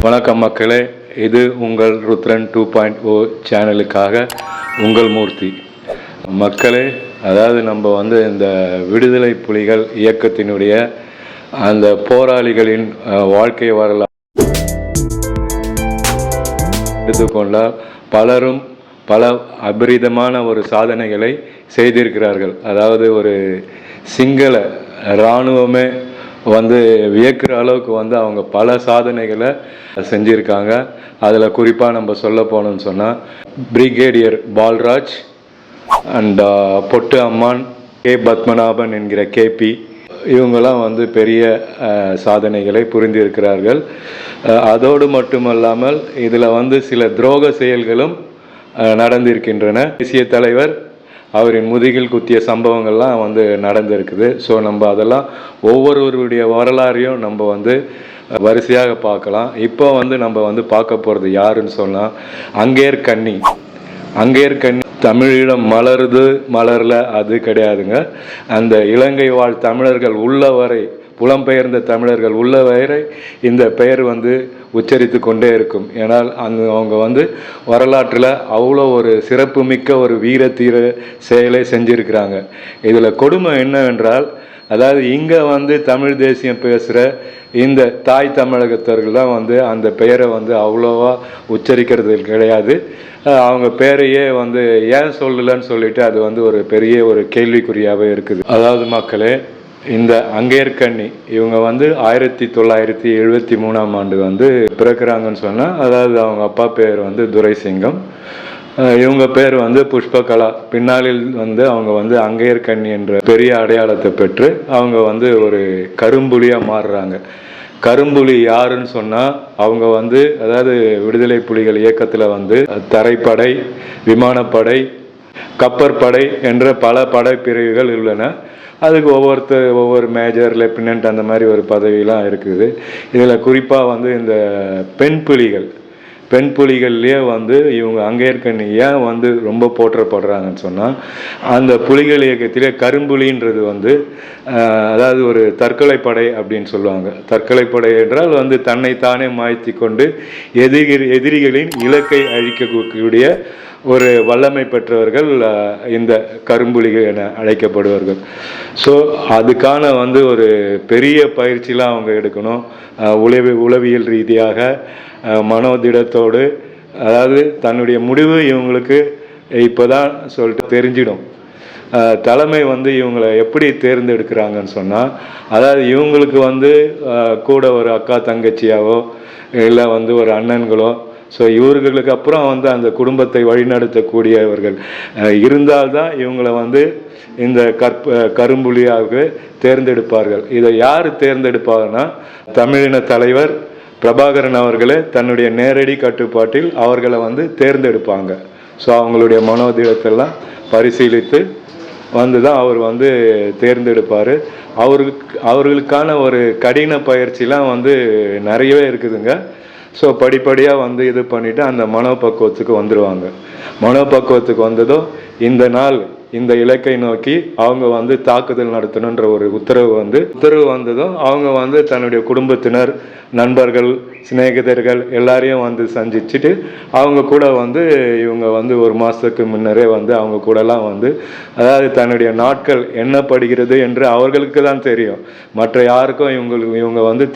வணக்கம் மக்களே, இது உங்கள் ருத்ரன் 2.0 சேனலுக்காக உங்கள் மூர்த்தி. மக்களே, அதாவது நம்ம இந்த விடுதலை புலிகள் இயக்கத்தினுடைய அந்த போராளிகளின் வாழ்க்கை வரலாறு எடுத்துக்கொண்டால் பலரும் பல அபரிதமான ஒரு சாதனைகளை செய்திருக்கிறார்கள். அதாவது ஒரு சிங்கள இராணுவமே வியக்கிற அளவுக்கு அவங்க பல சாதனைகளை செஞ்சுருக்காங்க. அதில் குறிப்பாக நம்ம சொல்ல போனோம்னு சொன்னால் பிரிகேடியர் பால்ராஜ் அண்ட் பொட்டு அம்மான், கே பத்மநாபன் என்கிற கேபி, இவங்கெல்லாம் பெரிய சாதனைகளை புரிந்திருக்கிறார்கள். அதோடு மட்டுமல்லாமல் இதில் சில துரோக செயல்களும் நடந்திருக்கின்றன. தேசிய தலைவர் அவரின் முதுகில் குத்திய சம்பவங்கள்லாம் நடந்திருக்குது. ஸோ நம்ம அதெல்லாம் ஒவ்வொருவருடைய வரலாறையும் நம்ம வரிசையாக பார்க்கலாம். இப்போ நம்ம பார்க்க போகிறது யாருன்னு சொன்னால் அங்கேர் கண்ணி. தமிழீழம் மலருது மலரல அது கிடையாதுங்க. அந்த இலங்கை வாழ் தமிழர்கள் உள்ளவரை, புலம்பெயர்ந்த தமிழர்கள் உள்ளவரை இந்த பெயர் உச்சரித்து கொண்டே இருக்கும். ஏன்னால் அவங்க வரலாற்றில் அவ்வளோ ஒரு சிறப்புமிக்க ஒரு வீரத்தீர செயலை செஞ்சுருக்கிறாங்க. இதில் கொடுமை என்னவென்றால், அதாவது இங்கே தமிழ் தேசியம் பேசுகிற இந்த தாய் தமிழகத்தர்கள் தான் அந்த பெயரை அவ்வளோவா உச்சரிக்கிறது கிடையாது. அவங்க பேரையே ஏன் சொல்லலைன்னு சொல்லிட்டு அது ஒரு பெரிய ஒரு கேள்விக்குறியாகவே இருக்குது. அதாவது மக்களே, இந்த அங்கேற்கண்ணி இவங்க 1973ஆம் ஆண்டு பிறக்கிறாங்கன்னு சொன்னால், அதாவது அவங்க அப்பா பேர் துரைசிங்கம், இவங்க பேர் புஷ்பகலா. பின்னாளில் அவங்க அங்கேற்கண்ணி என்ற பெரிய அடையாளத்தை பெற்று அவங்க ஒரு கரும்புலியாக மாறுறாங்க. கரும்புலி யாருன்னு சொன்னால், அவங்க அதாவது விடுதலை புலிகள் இயக்கத்தில் தரைப்படை, விமானப்படை, கப்பற்படை என்ற பல படைப்பிரிவுகள் உள்ளன. அதுக்கு ஒவ்வொரு மேஜர், லெப்டினன்ட் அந்த மாதிரி ஒரு பதவியெலாம் இருக்குது. இதில் குறிப்பாக இந்த பெண் புலிகள்லேயே இவங்க அங்கேற்கண்ணி ஏன் ரொம்ப போற்றப்படுறாங்கன்னு சொன்னால், அந்த புலிகள் இயக்கத்திலே கரும்புலின்றது அதாவது ஒரு தற்கொலைப்படை அப்படின்னு சொல்லுவாங்க. தற்கொலைப்படை என்றால் தன்னைத்தானே மாய்த்தி கொண்டு எதிரிகளின் இலக்கை அழிக்கக்கூடிய ஒரு வல்லமை பெற்றவர்கள் இந்த கரும்புலிகள் என அழைக்கப்படுவார்கள். ஸோ அதுக்கான ஒரு பெரிய பயிற்சிலாம் அவங்க எடுக்கணும். உளவியல் ரீதியாக மனோதிடத்தோடு, அதாவது தன்னுடைய முடிவு இவங்களுக்கு இப்போ தான் சொல்லிட்டு தெரிஞ்சிடும். தலைமை இவங்களை எப்படி தேர்ந்தெடுக்கிறாங்கன்னு சொன்னால், அதாவது இவங்களுக்கு கூட ஒரு அக்கா தங்கச்சியாவோ இல்லை ஒரு அண்ணன்களோ, ஸோ இவர்களுக்கு அப்புறம் அந்த குடும்பத்தை வழிநடத்தக்கூடியவர்கள் இருந்தால்தான் இவங்களை இந்த கரும்புலியாக தேர்ந்தெடுப்பார்கள். இதை யார் தேர்ந்தெடுப்பாங்கன்னா, தமிழின தலைவர் பிரபாகரன் அவர்களே தன்னுடைய நேரடி கட்டுப்பாட்டில் அவர்களை தேர்ந்தெடுப்பாங்க. ஸோ அவங்களுடைய மனோதிடத்தெல்லாம் பரிசீலித்து தான் அவர் தேர்ந்தெடுப்பார். அவர்களுக்கான ஒரு கடின பயிற்சிலாம் நிறையவே இருக்குதுங்க. ஸோ படிப்படியாக இது பண்ணிவிட்டு அந்த மனோபக்குவத்துக்கு வந்துடுவாங்க. மனோபக்குவத்துக்கு வந்ததும் இந்த நாள் இந்த இலக்கை நோக்கி அவங்க தாக்குதல் நடத்தணுன்ற ஒரு உத்தரவு வந்ததும் அவங்க தன்னுடைய குடும்பத்தினர், நண்பர்கள், சிநேகிதர்கள் எல்லாரையும் சந்திச்சுட்டு அவங்க கூட இவங்க ஒரு மாதத்துக்கு முன்னரே அவங்க கூடலாம் அதாவது தன்னுடைய நாட்கள் என்னப்படுகிறது என்று அவர்களுக்கு தான் தெரியும். மற்ற யாருக்கும் இவங்க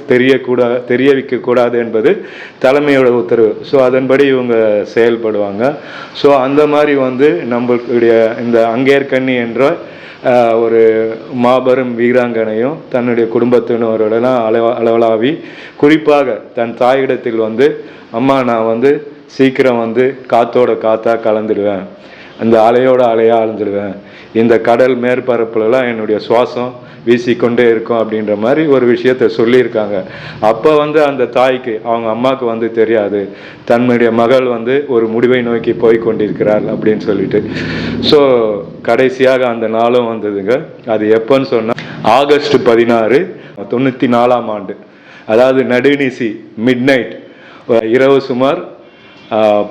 தெரிய வைக்கக்கூடாது என்பது தலைமையோட உத்தரவு. ஸோ அதன்படி இவங்க செயல்படுவாங்க. ஸோ அந்த மாதிரி நம்மளுடைய இந்த அங்கேற்கண்ணி என்ற ஒரு மாபெரும் வீராங்கனையும் தன்னுடைய குடும்பத்தினருடலாம் அளவலாவி, குறிப்பாக தன் தாயிடத்தில் அம்மா நான் சீக்கிரம் காத்தோட காத்தா கலந்துடுவேன், அந்த அலையோட அலையாக அழிஞ்சிடுவேன், இந்த கடல் மேற்பரப்புலலாம் என்னுடைய சுவாசம் வீசிக்கொண்டே இருக்கும் அப்படின்ற மாதிரி ஒரு விஷயத்த சொல்லியிருக்காங்க. அப்போ அந்த தாய்க்கு, அவங்க அம்மாவுக்கு தெரியாது தன்னுடைய மகள் ஒரு முடிவை நோக்கி போய் கொண்டிருக்கிறாள் அப்படின்னு சொல்லிட்டு. ஸோ கடைசியாக அந்த நாளும் வந்ததுங்க. அது எப்போன்னு சொன்னால் ஆகஸ்ட் 16, 1994ஆம் ஆண்டு. அதாவது நடுநிசி, மிட் நைட், இரவு சுமார்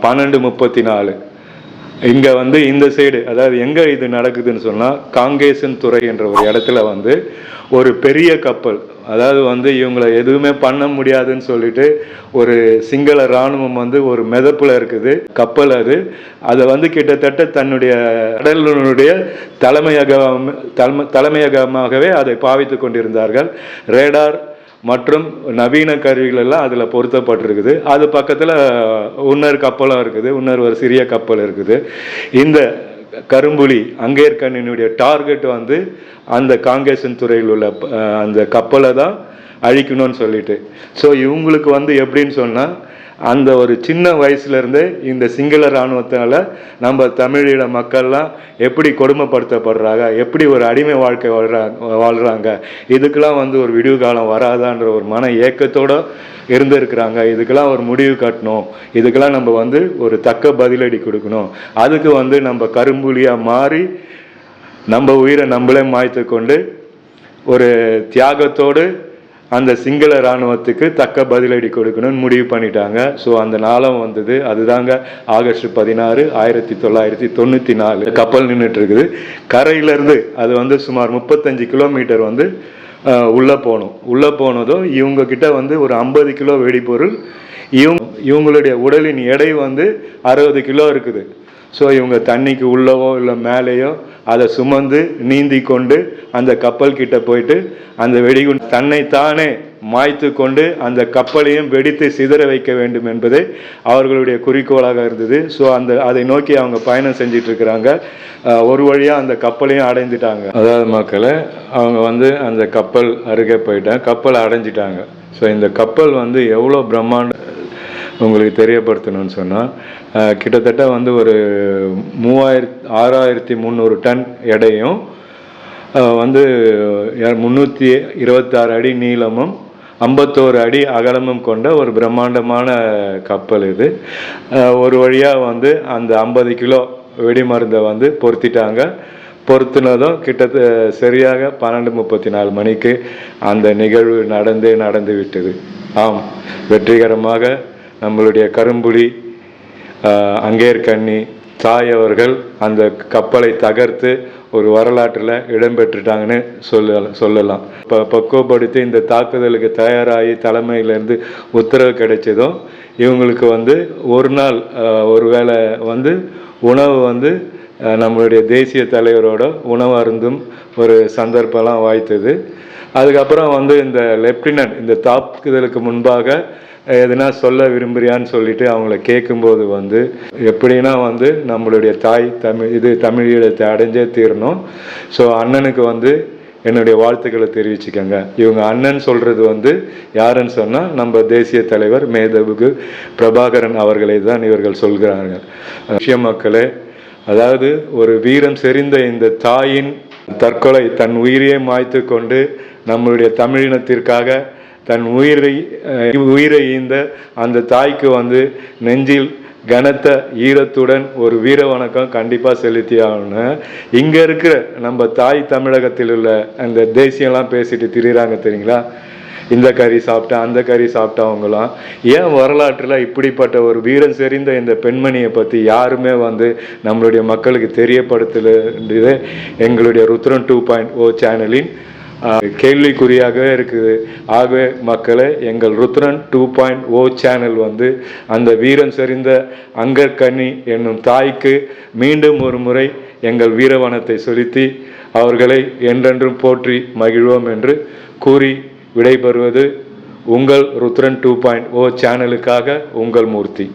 12:34 இங்கே வந்து இந்த சைடு, அதாவது எங்கே இது நடக்குதுன்னு சொன்னால், காங்கேசன் துறை என்ற ஒரு இடத்துல வந்து ஒரு பெரிய கப்பல், அதாவது வந்து இவங்களை எதுவுமே பண்ண முடியாதுன்னு சொல்லிட்டு ஒரு சிங்கள இராணுவம் வந்து ஒரு மிதப்பில் இருக்குது கப்பல். அதை வந்து கிட்டத்தட்ட தன்னுடைய கடலினுடைய தலைமையகமாகவே அதை பாவித்து கொண்டிருந்தார்கள். ரேடார் மற்றும் நவீன கருவிகள் எல்லாம் அதில் பொருத்தப்பட்டிருக்குது. அது பக்கத்தில் இன்னொரு கப்பலும் இருக்குது, இன்னொரு ஒரு சிறிய கப்பல் இருக்குது. இந்த கரும்புலி அங்கேற்கண்ணினுடைய டார்கெட் வந்து அந்த காங்கேசன் துறையில் உள்ள அந்த கப்பலை தான் அழிக்கணும்னு சொல்லிட்டு. ஸோ இவங்களுக்கு வந்து எப்படின்னு சொன்னால், அந்த ஒரு சின்ன வயசுலேருந்தே இந்த சிங்கள இராணுவத்தினால நம்ம தமிழீழ மக்கள்லாம் எப்படி கொடுமைப்படுத்தப்படுறாங்க, எப்படி ஒரு அடிமை வாழ்க்கை வாழ்கிறாங்க, இதுக்கெல்லாம் வந்து ஒரு விடிவு காலம் வராதான்ற ஒரு மன ஏக்கத்தோடு இருந்திருக்கிறாங்க. இதுக்கெல்லாம் ஒரு முடிவு கட்டணும், இதுக்கெல்லாம் நம்ம வந்து ஒரு தக்க பதிலடி கொடுக்கணும். அதுக்கு வந்து நம்ம கரும்புலியாக மாறி நம்ம உயிரை நம்மளே மாய்த்து கொண்டு ஒரு தியாகத்தோடு அந்த சிங்கள இராணுவத்துக்கு தக்க பதிலடி கொடுக்கணும்னு முடிவு பண்ணிட்டாங்க. ஸோ அந்த நாளும் வந்தது. அதுதாங்க ஆகஸ்ட் 16, 1994. கப்பல் நின்றுட்டு இருக்குது. கரையிலேருந்து அது வந்து சுமார் 35 கிலோமீட்டர் வந்து உள்ளே போகணும். உள்ளே போனதும் இவங்க கிட்ட வந்து ஒரு 50 கிலோ வெடிபொருள், இவங்களுடைய உடலின் எடை வந்து 60 கிலோ இருக்குது. ஸோ இவங்க தண்ணிக்கு உள்ளவோ இல்லை மேலேயோ அதை சுமந்து நீந்தி கொண்டு அந்த கப்பல் கிட்ட போயிட்டு அந்த வெடிகுண்டு தன்னைத்தானே மாய்த்து கொண்டு அந்த கப்பலையும் வெடித்து சிதற வைக்க வேண்டும் என்பதே அவர்களுடைய குறிக்கோளாக இருந்தது. ஸோ அதை நோக்கி அவங்க பயணம் செஞ்சிட்டு இருக்கிறாங்க. ஒரு வழியாக அந்த கப்பலையும் அடைஞ்சிட்டாங்க. அதாவது மக்களை அவங்க வந்து அந்த கப்பல் அருகே போயிட்டாங்க, கப்பலை அடைஞ்சிட்டாங்க. ஸோ இந்த கப்பல் வந்து எவ்வளோ பிரம்மாண்ட உங்களுக்கு தெரியப்படுத்தணும்னு சொன்னால், கிட்டத்தட்ட வந்து ஒரு 6300 டன் எடையும் வந்து 326 அடி நீளமும் 51 அடி அகலமும் கொண்ட ஒரு பிரம்மாண்டமான கப்பல் இது. ஒரு வழியாக வந்து அந்த 50 கிலோ வெடிமருந்தை வந்து பொருத்திட்டாங்க. பொருத்தினதும் கிட்டத்தட்ட சரியாக 12:34 மணிக்கு அந்த நிகழ்வு நடந்து விட்டது. ஆம், வெற்றிகரமாக நம்மளுடைய கரும்புலி அங்கேற்கண்ணி தாய் அவர்கள் அந்த கப்பலை தகர்த்து ஒரு வரலாற்றில் இடம்பெற்றுட்டாங்கன்னு சொல்லலாம். இப்போ பக்குவப்படுத்தி இந்த தாக்குதலுக்கு தயாராகி தலைமையிலேருந்து உத்தரவு கிடைச்சதும் இவங்களுக்கு வந்து ஒரு நாள் ஒரு வேளை வந்து உணவு வந்து நம்மளுடைய தேசிய தலைவரோட உணவு அருந்தும் ஒரு சந்தர்ப்பம்லாம் வாய்த்தது. அதுக்கப்புறம் வந்து இந்த லெப்டினன்ட் இந்த தாக்குதலுக்கு முன்பாக எதுனா சொல்ல விரும்புறியான்னு சொல்லிட்டு அவங்கள கேட்கும்போது வந்து எப்படின்னா வந்து நம்மளுடைய தாய் தமிழீழத்தை அடைஞ்சே தீரணும். ஸோ அண்ணனுக்கு வந்து என்னுடைய வாழ்த்துக்களை தெரிவிச்சுக்கோங்க. இவங்க அண்ணன் சொல்கிறது வந்து யாருன்னு சொன்னால் நம்ம தேசிய தலைவர் மேதகு பிரபாகரன் அவர்களை தான் இவர்கள் சொல்கிறார்கள். விஷய மக்களே, அதாவது ஒரு வீரம் செறிந்த இந்த தாயின் தற்கொலை, தன் உயிரையே மாய்த்து கொண்டு நம்மளுடைய தமிழினத்திற்காக தன் உயிரை ஈந்த அந்த தாய்க்கு வந்து நெஞ்சில் கனத்த ஈரத்துடன் ஒரு வீர வணக்கம் கண்டிப்பாக செலுத்தி ஆகணும். இங்கே இருக்கிற நம்ம தாய் தமிழகத்தில் உள்ள அந்த தேசியம்லாம் பேசிட்டு திரிகிறாங்க தெரியுங்களா, இந்த கறி சாப்பிட்டா அந்த கறி சாப்பிட்டவங்களாம். ஏன் வரலாற்றில் இப்படிப்பட்ட ஒரு வீரம் செறிந்த இந்த பெண்மணியை பற்றி யாருமே வந்து நம்மளுடைய மக்களுக்கு தெரியப்படுத்துறது எங்களுடைய ருத்ரன் 2.0 சேனலின் கேள்விக்குறியாகவே இருக்குது. ஆகவே மக்களை, எங்கள் ருத்ரன் 2.0 சேனல் வந்து அந்த வீரம் செறிந்த அங்கற்கண்ணி என்னும் தாய்க்கு மீண்டும் ஒரு முறை எங்கள் வீரவனத்தை செலுத்தி அவர்களை என்றென்றும் போற்றி மகிழ்வோம் என்று கூறி விடைபெறுவது உங்கள் ருத்ரன் 2.0 சேனலுக்காக உங்கள் மூர்த்தி.